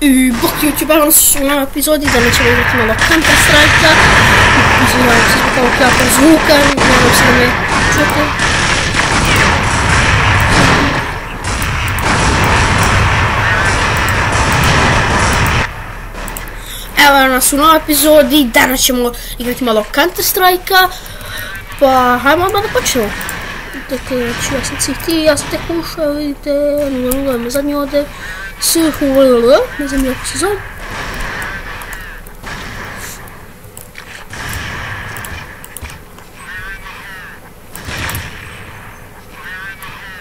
I bok YouTube, danas su u novom epizodi, danas ćemo igrati malo Counter Strike-a. Izvinjavam se zbog ovog jakog zvuka, nadam se da me čujete. Evo nas u novoj epizodi, danas ćemo igrati malo Counter Strike-a. Pa hajmo odmah da počnemo. Dakle, ja sam CT, ja sam tek ušao, vidite, 0-0 me zadnji ode. Ne znam jako se zove.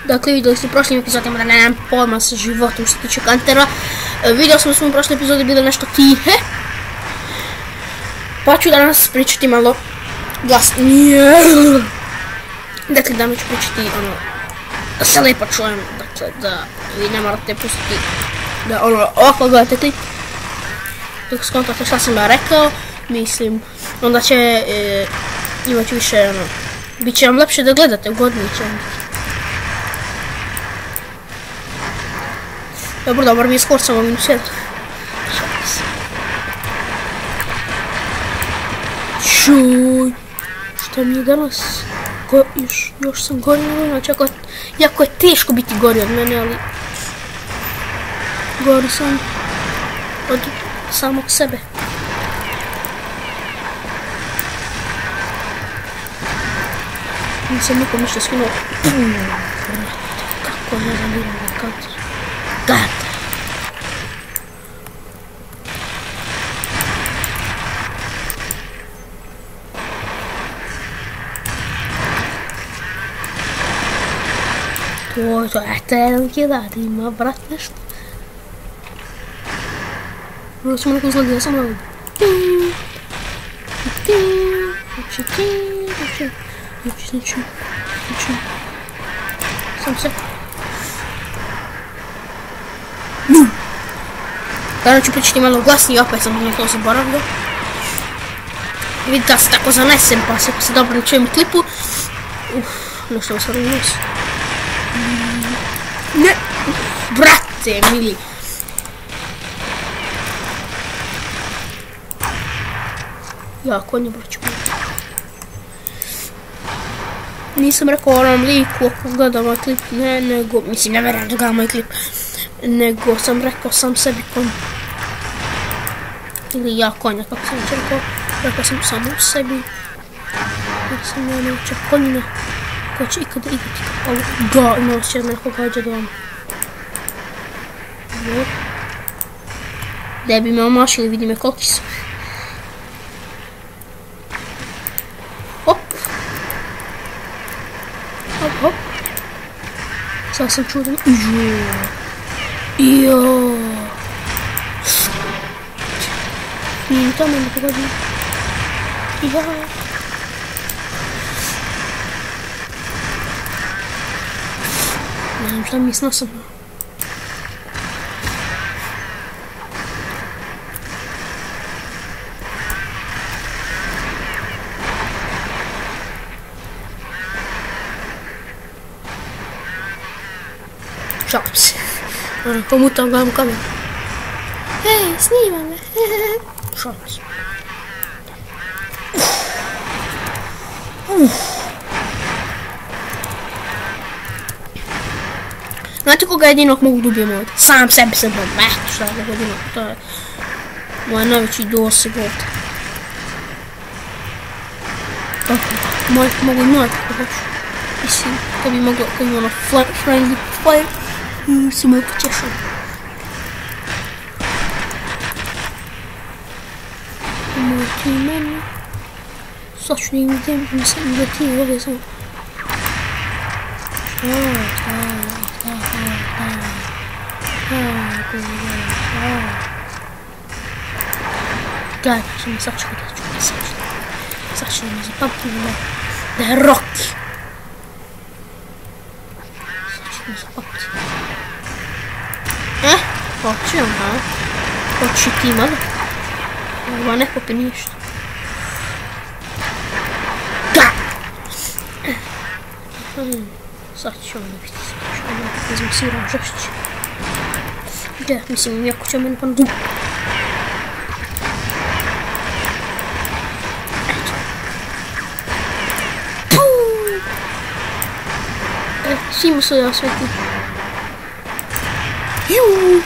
Dakle, vidjeli ste u prošlim epizodima da nemam pojma sa životom što se tiče Countera. Vidio sam da smo u prošloj epizodi bile nešto tihe. Pa ću danas pričati malo glasnije. Dakle, danas ću pričati ono, da se lepo čujem, dakle, da vi ne morate pustiti da ono, ovako gledate klip. Dok skontate šta sam ja rekao, mislim, onda će imati više, ono, bit će vam lepše da gledate, ugodnije će vam biti. Dobro, mi je skor samo minus 1. Čuj, šta mi je danas? Još sam gori od mene, jako je teško biti gori od mene, ali gori sam od samog sebe. Nisam nikom ništa skinuo. Kako ne zamiram na Counter. Gledajte. To je jedan kida, da ima brat nešto. Ovo ćemo nekom zlodi, ja sam ovdje. Sam se. Danas ću pričati malo glasnije, opet sam na to zaboravio. Vidite da se tako zanesem, pa se dobro ne čujem u klipu. Nešto mi se ovdje nosi. Ne, brate, mili. Ja, konja braću. Nisam rekao onom liku ako gleda moj klip, ne, nego, mislim, ne verujem da gleda moj klip, nego sam rekao sam sebi konja. Ili ja konja, kako sam već rekao sam samo u sebi. Jer sam ja naučio konjina koja će ikada igrati kao ga, imao se jedna neko gađa do vama. Da bi me omašili, vidi me koliki su. Hop. Hop, hop. Sad sam čuo da mi... Ijo. Nije mi tamo ne pogodio. Ijo. Ne znam šta mi je s nosom. Šalim se. Pomutam gledam kameru. Hej, snima me. Šalim se. Znate koga jedinog mogu da ubijem ovdje? Sam sebi se bom. Eto šta da jedinog. To je moj najveći doseg ovdje. Mogu i moj kako hoću. Mislim, ko bi moglo, ko bi ono friendly fire. Se mogu počešao. Moj ti meni. Sad ću ne idem, mislim da ti ovdje sam. Gledaj, što me sačekaj, da ću me sačekaj. Sačekaj me zapamtim da je Rocky. Sačekaj me zapamtim. Hoću joj, ha? Hoću ti malo. Ova ne popi ništa. Da! Sad ću ono biti, sad ću ono biti, izmisiram žešće. Gdje, mislim, iako će meni pan dugo. Svima se ja sveti. Juuu.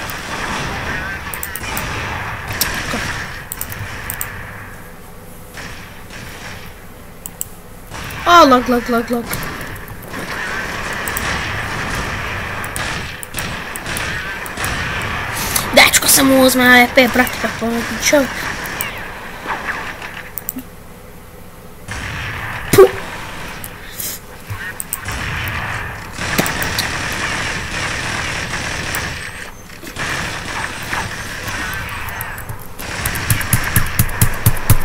A, lag. Dečko samo uzme na EP, brate, kako ono čovjek.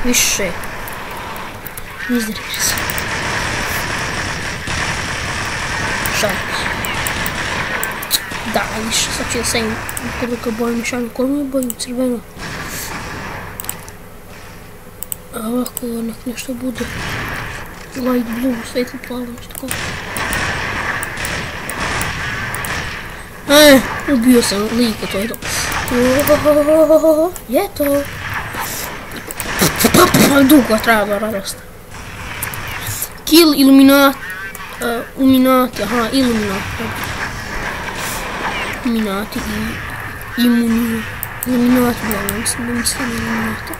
Više. Izdraži se. Šalim. Da, više, sad ću da stavim koliko bojim šalim, koliko bojim crveno. A ovako nek nešto bude. Light blue, svetlo plavo, nešto tako. Ubio sam lika, to je to. Je to. Dugo treba da raste. Kill Illuminati. Illuminati, aha, Illuminati. Illuminati i Immunio. Illuminati, mislim Illuminati.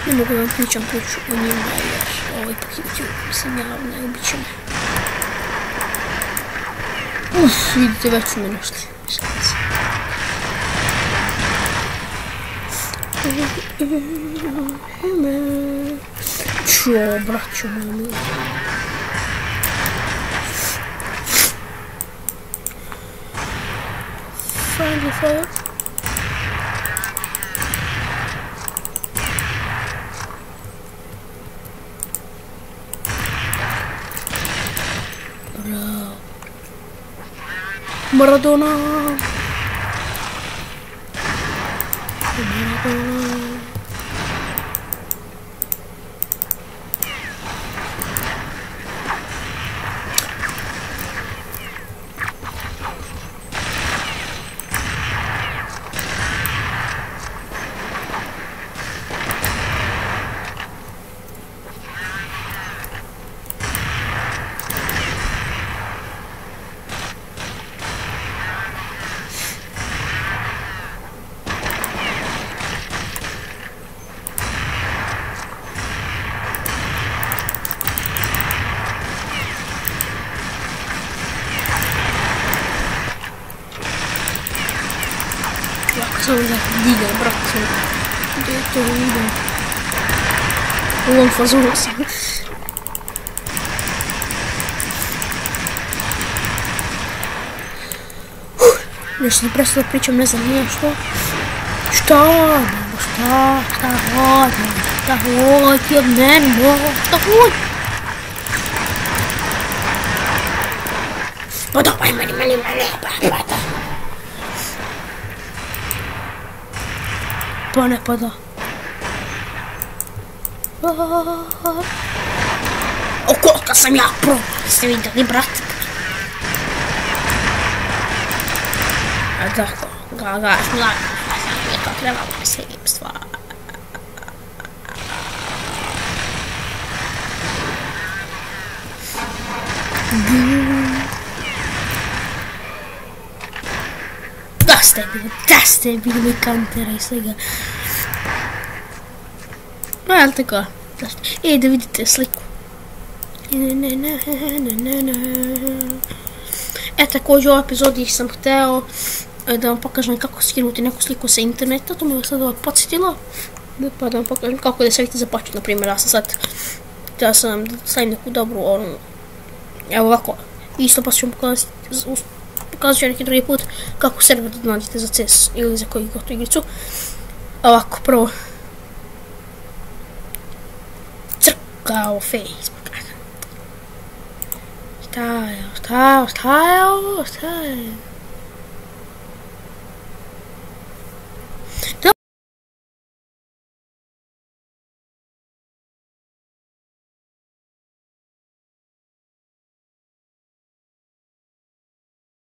Ne mogu da vam pričam priču o njima jer ovaj paket sam ja najobičan. Vidite, već su me našli. Čo, braćo moja. Friendly fire. Bravo. Maradona. Samo da diga, brate. Gdje je to vidio? U ovom fazonu sam. Nešto sam prestao da pričam, ne znam nije što. Šta hoće od mene, šta hoće? Pa daj meni, brate. Pa ne pada. O, koliko sam ja pro. Ste vidjeli, brate? A tako, to treba mislim stvar. Da ste bili kantera i svega. No, jel tako? Da vidite sliku. Također u ovoj epizodi sam hteo da vam pokažem kako skinuti neku sliku sa interneta. To me sad podsjetilo. Pa da vam pokažem kako da savite zapačiti. Naprimjer, ja sam sad htio sam da stavim neku dobru onu. Evo ovako. Isto pa ću vam pokazat ću neki drugi put kako server da nađete za CS ili za koju gotovu igricu. Ovako, prvo crkao Facebook. Stajao.